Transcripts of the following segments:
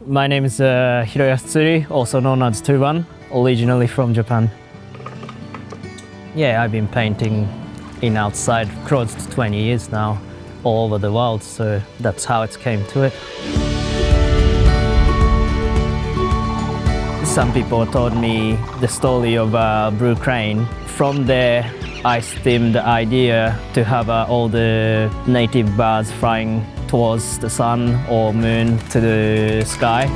My name is Hiroyasu Tsuri, also known as TWOONE, originally from Japan. Yeah, I've been painting in outside close to 20 years now, all over the world, so that's how it came to it. Some people told me the story of blue crane. From there, I stemmed the idea to have all the native birds flying towards the sun or moon to the sky.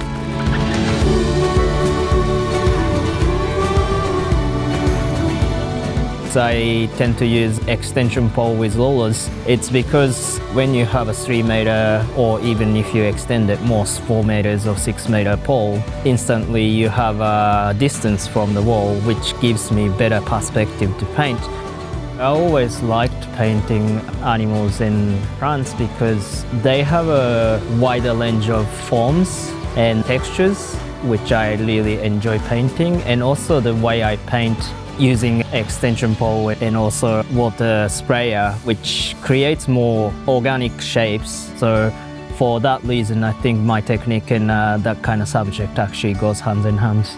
I tend to use extension pole with rollers. It's because when you have a 3 meter, or even if you extend it more 4 meters or 6 meter pole, instantly you have a distance from the wall, which gives me better perspective to paint. I always liked painting animals and plants because they have a wider range of forms and textures, which I really enjoy painting, and also the way I paint using extension pole and also water sprayer, which creates more organic shapes. So for that reason, I think my technique and that kind of subject actually goes hand in hand.